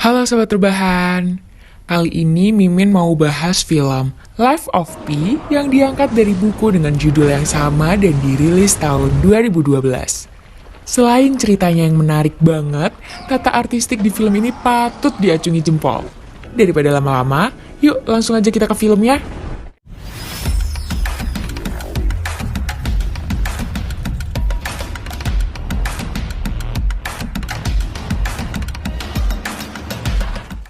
Halo Sobat Rebahan, kali ini Mimin mau bahas film Life of Pi yang diangkat dari buku dengan judul yang sama dan dirilis tahun 2012. Selain ceritanya yang menarik banget, tata artistik di film ini patut diacungi jempol. Daripada lama-lama, yuk langsung aja kita ke filmnya.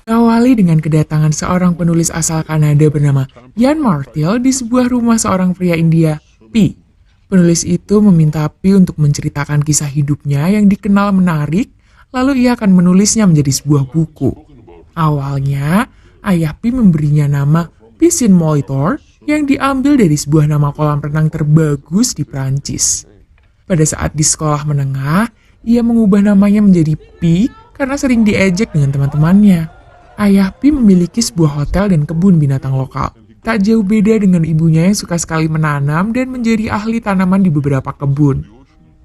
Awali dengan kedatangan seorang penulis asal Kanada bernama Ian Martel di sebuah rumah seorang pria India, Pi. Penulis itu meminta Pi untuk menceritakan kisah hidupnya yang dikenal menarik, lalu ia akan menulisnya menjadi sebuah buku. Awalnya, ayah Pi memberinya nama Piscine Molitor yang diambil dari sebuah nama kolam renang terbagus di Prancis. Pada saat di sekolah menengah, ia mengubah namanya menjadi Pi karena sering diejek dengan teman-temannya. Ayah Pi memiliki sebuah hotel dan kebun binatang lokal. Tak jauh beda dengan ibunya yang suka sekali menanam dan menjadi ahli tanaman di beberapa kebun.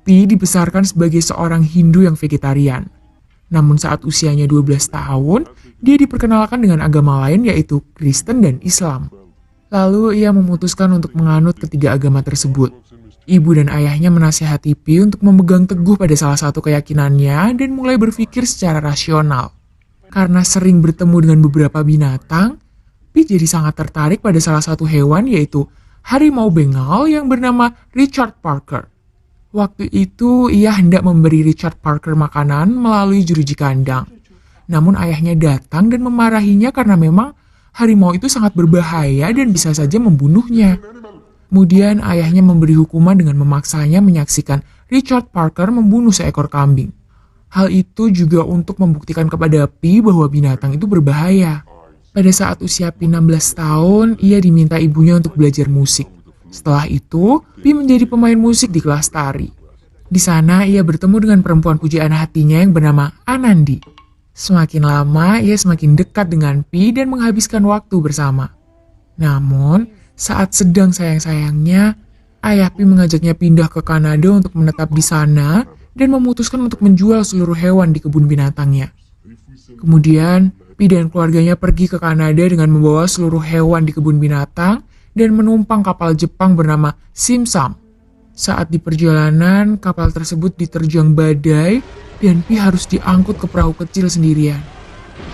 Pi dibesarkan sebagai seorang Hindu yang vegetarian. Namun saat usianya 12 tahun, dia diperkenalkan dengan agama lain yaitu Kristen dan Islam. Lalu ia memutuskan untuk menganut ketiga agama tersebut. Ibu dan ayahnya menasihati Pi untuk memegang teguh pada salah satu keyakinannya dan mulai berpikir secara rasional. Karena sering bertemu dengan beberapa binatang, Pi jadi sangat tertarik pada salah satu hewan yaitu harimau Bengal yang bernama Richard Parker. Waktu itu ia hendak memberi Richard Parker makanan melalui jeruji kandang. Namun ayahnya datang dan memarahinya karena memang harimau itu sangat berbahaya dan bisa saja membunuhnya. Kemudian ayahnya memberi hukuman dengan memaksanya menyaksikan Richard Parker membunuh seekor kambing. Hal itu juga untuk membuktikan kepada Pi bahwa binatang itu berbahaya. Pada saat usia Pi 16 tahun, ia diminta ibunya untuk belajar musik. Setelah itu, Pi menjadi pemain musik di kelas tari. Di sana, ia bertemu dengan perempuan pujaan hatinya yang bernama Anandi. Semakin lama, ia semakin dekat dengan Pi dan menghabiskan waktu bersama. Namun, saat sedang sayang-sayangnya, ayah Pi mengajaknya pindah ke Kanada untuk menetap di sana dan memutuskan untuk menjual seluruh hewan di kebun binatangnya. Kemudian, Pi dan keluarganya pergi ke Kanada dengan membawa seluruh hewan di kebun binatang dan menumpang kapal Jepang bernama Simsam. Saat di perjalanan, kapal tersebut diterjang badai dan Pi harus diangkut ke perahu kecil sendirian.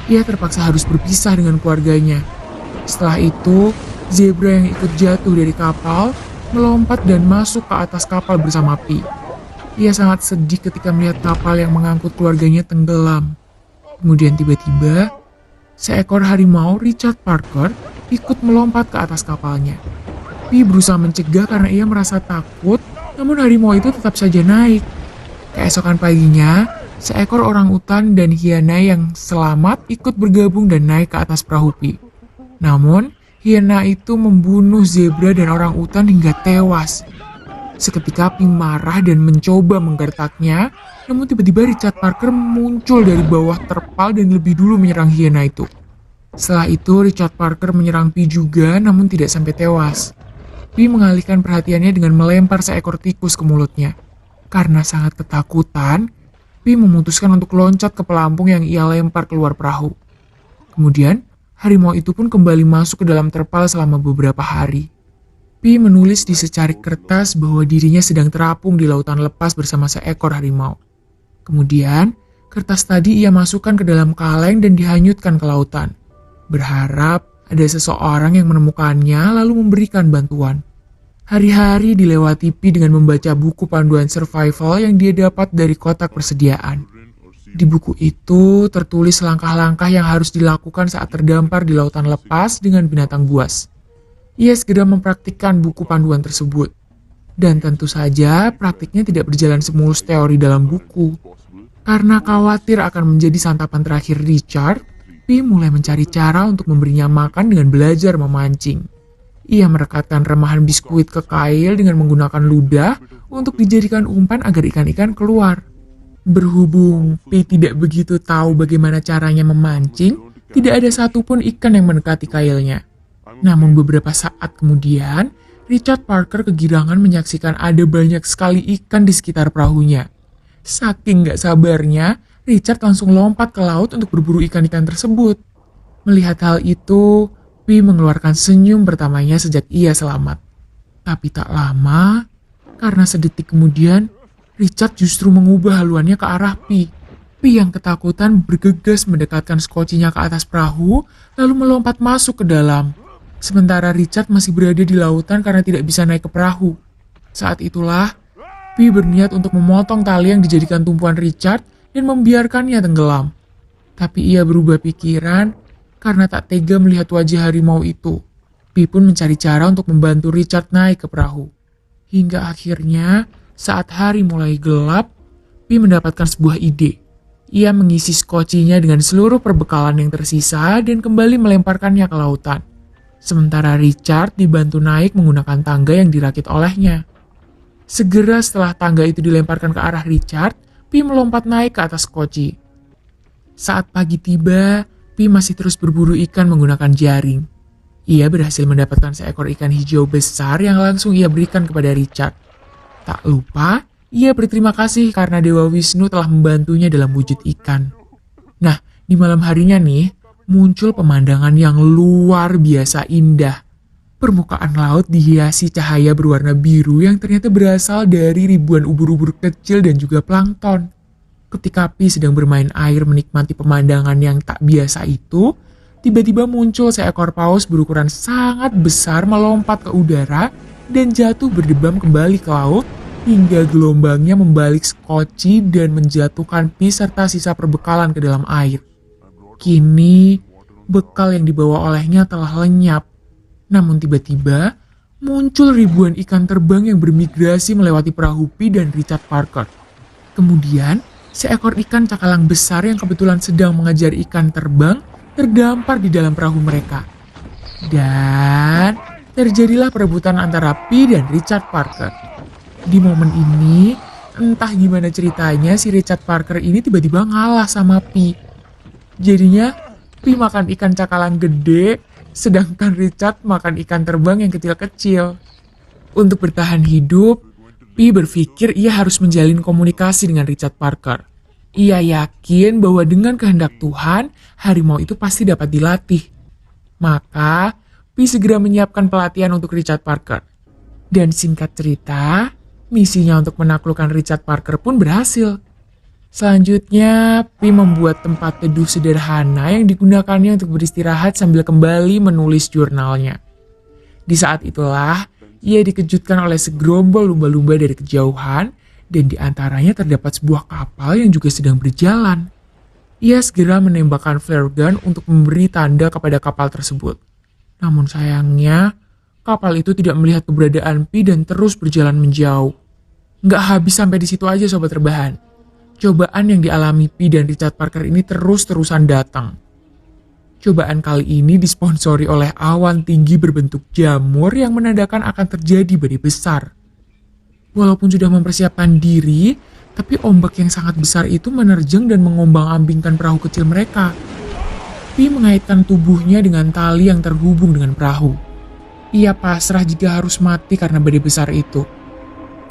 Ia terpaksa harus berpisah dengan keluarganya. Setelah itu, zebra yang ikut jatuh dari kapal melompat dan masuk ke atas kapal bersama Pi. Ia sangat sedih ketika melihat kapal yang mengangkut keluarganya tenggelam. Kemudian tiba-tiba, seekor harimau Richard Parker ikut melompat ke atas kapalnya. Pi berusaha mencegah karena ia merasa takut, namun harimau itu tetap saja naik. Keesokan paginya, seekor orangutan dan hiena yang selamat ikut bergabung dan naik ke atas perahu Pi. Namun, hiena itu membunuh zebra dan orangutan hingga tewas. Seketika Pi marah dan mencoba menggertaknya, namun tiba-tiba Richard Parker muncul dari bawah terpal dan lebih dulu menyerang hiena itu. Setelah itu Richard Parker menyerang Pi juga, namun tidak sampai tewas. Pi mengalihkan perhatiannya dengan melempar seekor tikus ke mulutnya. Karena sangat ketakutan, Pi memutuskan untuk loncat ke pelampung yang ia lempar keluar perahu. Kemudian, harimau itu pun kembali masuk ke dalam terpal selama beberapa hari. Pi menulis di secarik kertas bahwa dirinya sedang terapung di lautan lepas bersama seekor harimau. Kemudian, kertas tadi ia masukkan ke dalam kaleng dan dihanyutkan ke lautan. Berharap ada seseorang yang menemukannya lalu memberikan bantuan. Hari-hari dilewati Pi dengan membaca buku panduan survival yang dia dapat dari kotak persediaan. Di buku itu tertulis langkah-langkah yang harus dilakukan saat terdampar di lautan lepas dengan binatang buas. Ia segera mempraktikkan buku panduan tersebut. Dan tentu saja praktiknya tidak berjalan semulus teori dalam buku. Karena khawatir akan menjadi santapan terakhir Richard, Pi mulai mencari cara untuk memberinya makan dengan belajar memancing. Ia merekatkan remahan biskuit ke kail dengan menggunakan ludah untuk dijadikan umpan agar ikan-ikan keluar. Berhubung Pi tidak begitu tahu bagaimana caranya memancing, tidak ada satupun ikan yang mendekati kailnya. Namun beberapa saat kemudian, Richard Parker kegirangan menyaksikan ada banyak sekali ikan di sekitar perahunya. Saking gak sabarnya, Richard langsung lompat ke laut untuk berburu ikan-ikan tersebut. Melihat hal itu, Pi mengeluarkan senyum pertamanya sejak ia selamat. Tapi tak lama, karena sedetik kemudian, Richard justru mengubah haluannya ke arah Pi. Pi yang ketakutan bergegas mendekatkan skocinya ke atas perahu, lalu melompat masuk ke dalam. Sementara Richard masih berada di lautan karena tidak bisa naik ke perahu. Saat itulah, Pi berniat untuk memotong tali yang dijadikan tumpuan Richard dan membiarkannya tenggelam. Tapi ia berubah pikiran karena tak tega melihat wajah harimau itu. Pi pun mencari cara untuk membantu Richard naik ke perahu. Hingga akhirnya, saat hari mulai gelap, Pi mendapatkan sebuah ide. Ia mengisi skocinya dengan seluruh perbekalan yang tersisa dan kembali melemparkannya ke lautan. Sementara Richard dibantu naik menggunakan tangga yang dirakit olehnya. Segera setelah tangga itu dilemparkan ke arah Richard, Pi melompat naik ke atas skoci. Saat pagi tiba, Pi masih terus berburu ikan menggunakan jaring. Ia berhasil mendapatkan seekor ikan hijau besar yang langsung ia berikan kepada Richard. Tak lupa, ia berterima kasih karena Dewa Wisnu telah membantunya dalam wujud ikan. Nah, di malam harinya nih, muncul pemandangan yang luar biasa indah. Permukaan laut dihiasi cahaya berwarna biru yang ternyata berasal dari ribuan ubur-ubur kecil dan juga plankton. Ketika Pi sedang bermain air menikmati pemandangan yang tak biasa itu, tiba-tiba muncul seekor paus berukuran sangat besar melompat ke udara dan jatuh berdebam kembali ke laut hingga gelombangnya membalik skoci dan menjatuhkan Pi serta sisa perbekalan ke dalam air. Kini, bekal yang dibawa olehnya telah lenyap. Namun tiba-tiba, muncul ribuan ikan terbang yang bermigrasi melewati perahu Pi dan Richard Parker. Kemudian, seekor ikan cakalang besar yang kebetulan sedang mengejar ikan terbang terdampar di dalam perahu mereka. Dan terjadilah perebutan antara Pi dan Richard Parker. Di momen ini, entah gimana ceritanya si Richard Parker ini tiba-tiba ngalah sama Pi. Jadinya, Pi makan ikan cakalang gede, sedangkan Richard makan ikan terbang yang kecil-kecil. Untuk bertahan hidup, Pi berpikir ia harus menjalin komunikasi dengan Richard Parker. Ia yakin bahwa dengan kehendak Tuhan, harimau itu pasti dapat dilatih. Maka, Pi segera menyiapkan pelatihan untuk Richard Parker. Dan singkat cerita, misinya untuk menaklukkan Richard Parker pun berhasil. Selanjutnya, Pi membuat tempat teduh sederhana yang digunakannya untuk beristirahat sambil kembali menulis jurnalnya. Di saat itulah, ia dikejutkan oleh segerombol lumba-lumba dari kejauhan dan di antaranya terdapat sebuah kapal yang juga sedang berjalan. Ia segera menembakkan flare gun untuk memberi tanda kepada kapal tersebut. Namun sayangnya, kapal itu tidak melihat keberadaan Pi dan terus berjalan menjauh. Nggak habis sampai di situ aja sobat rebahan. Cobaan yang dialami Pi dan Richard Parker ini terus-terusan datang. Cobaan kali ini disponsori oleh awan tinggi berbentuk jamur yang menandakan akan terjadi badai besar. Walaupun sudah mempersiapkan diri, tapi ombak yang sangat besar itu menerjang dan mengombang-ambingkan perahu kecil mereka. Pi mengaitkan tubuhnya dengan tali yang terhubung dengan perahu. Ia pasrah jika harus mati karena badai besar itu.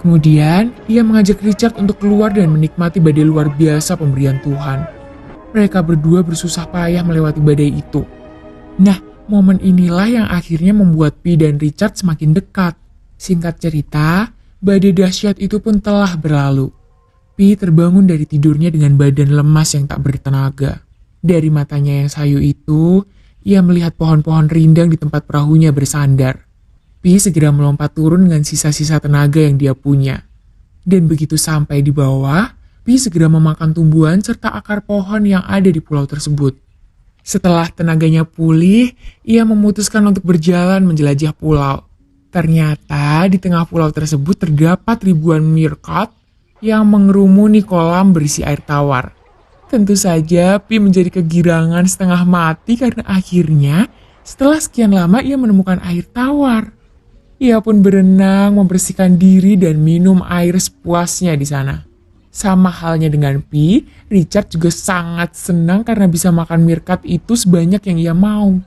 Kemudian, ia mengajak Richard untuk keluar dan menikmati badai luar biasa pemberian Tuhan. Mereka berdua bersusah payah melewati badai itu. Nah, momen inilah yang akhirnya membuat Pi dan Richard semakin dekat. Singkat cerita, badai dahsyat itu pun telah berlalu. Pi terbangun dari tidurnya dengan badan lemas yang tak bertenaga. Dari matanya yang sayu itu, ia melihat pohon-pohon rindang di tempat perahunya bersandar. Pi segera melompat turun dengan sisa-sisa tenaga yang dia punya. Dan begitu sampai di bawah, Pi segera memakan tumbuhan serta akar pohon yang ada di pulau tersebut. Setelah tenaganya pulih, ia memutuskan untuk berjalan menjelajah pulau. Ternyata di tengah pulau tersebut terdapat ribuan meerkat yang mengerumuni kolam berisi air tawar. Tentu saja Pi menjadi kegirangan setengah mati karena akhirnya setelah sekian lama ia menemukan air tawar. Ia pun berenang, membersihkan diri dan minum air sepuasnya di sana. Sama halnya dengan Pi, Richard juga sangat senang karena bisa makan meerkat itu sebanyak yang ia mau.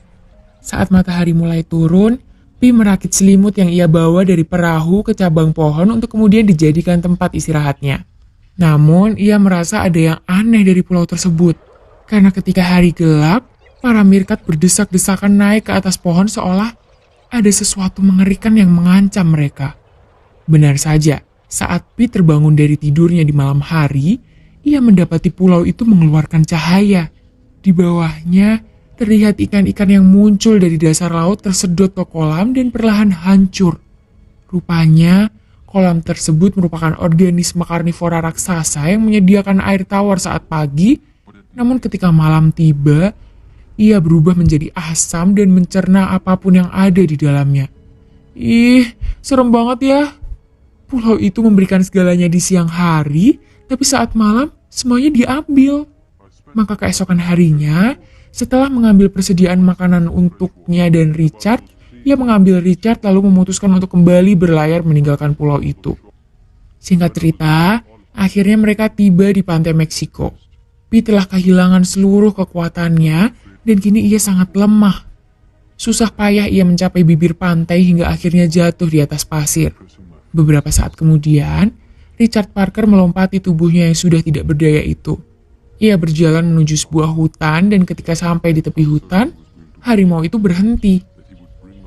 Saat matahari mulai turun, Pi merakit selimut yang ia bawa dari perahu ke cabang pohon untuk kemudian dijadikan tempat istirahatnya. Namun, ia merasa ada yang aneh dari pulau tersebut. Karena ketika hari gelap, para Meerkat berdesak-desakan naik ke atas pohon seolah ada sesuatu mengerikan yang mengancam mereka. Benar saja, saat Pi terbangun dari tidurnya di malam hari, ia mendapati pulau itu mengeluarkan cahaya. Di bawahnya, terlihat ikan-ikan yang muncul dari dasar laut tersedot ke kolam dan perlahan hancur. Rupanya, kolam tersebut merupakan organisme karnivora raksasa yang menyediakan air tawar saat pagi, namun ketika malam tiba, ia berubah menjadi asam dan mencerna apapun yang ada di dalamnya. Ih, serem banget ya. Pulau itu memberikan segalanya di siang hari, tapi saat malam semuanya diambil. Maka keesokan harinya, setelah mengambil persediaan makanan untuknya dan Richard, ia mengambil Richard lalu memutuskan untuk kembali berlayar meninggalkan pulau itu. Singkat cerita, akhirnya mereka tiba di pantai Meksiko. Pi telah kehilangan seluruh kekuatannya dan kini ia sangat lemah. Susah payah ia mencapai bibir pantai hingga akhirnya jatuh di atas pasir. Beberapa saat kemudian, Richard Parker melompati tubuhnya yang sudah tidak berdaya itu. Ia berjalan menuju sebuah hutan dan ketika sampai di tepi hutan, harimau itu berhenti.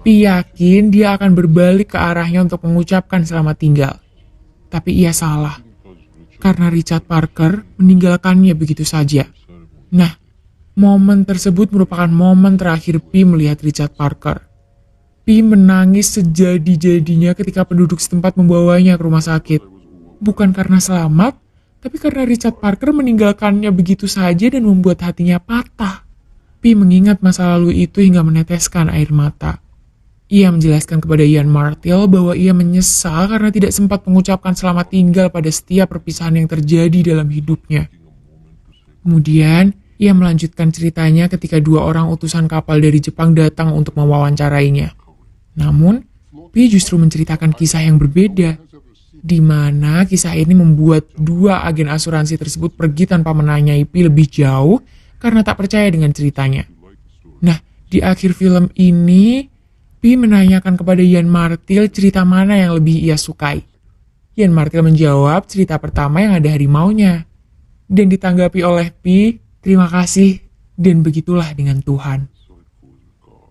Pi yakin dia akan berbalik ke arahnya untuk mengucapkan selamat tinggal. Tapi ia salah, karena Richard Parker meninggalkannya begitu saja. Nah, momen tersebut merupakan momen terakhir Pi melihat Richard Parker. Pi menangis sejadi-jadinya ketika penduduk setempat membawanya ke rumah sakit. Bukan karena selamat, tapi karena Richard Parker meninggalkannya begitu saja dan membuat hatinya patah. Pi mengingat masa lalu itu hingga meneteskan air mata. Ia menjelaskan kepada Ian Martell bahwa ia menyesal karena tidak sempat mengucapkan selamat tinggal pada setiap perpisahan yang terjadi dalam hidupnya. Kemudian, ia melanjutkan ceritanya ketika dua orang utusan kapal dari Jepang datang untuk mewawancarainya. Namun, Pi justru menceritakan kisah yang berbeda, di mana kisah ini membuat dua agen asuransi tersebut pergi tanpa menanyai Pi lebih jauh karena tak percaya dengan ceritanya. Nah, di akhir film ini, Pi menanyakan kepada Ian Martell cerita mana yang lebih ia sukai. Ian Martell menjawab cerita pertama yang ada harimaunya. Dan ditanggapi oleh Pi, terima kasih, dan begitulah dengan Tuhan.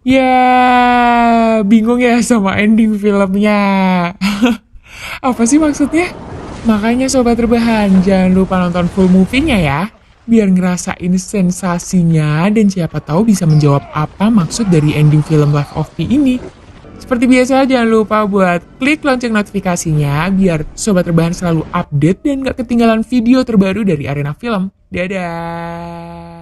Ya, bingung ya sama ending filmnya. Apa sih maksudnya? Makanya Sobat Rebahan, jangan lupa nonton full movie-nya ya. Biar ngerasain sensasinya dan siapa tahu bisa menjawab apa maksud dari ending film Life of Pi ini. Seperti biasa, jangan lupa buat klik lonceng notifikasinya biar Sobat Rebahan selalu update dan gak ketinggalan video terbaru dari Arena Film. Dadah!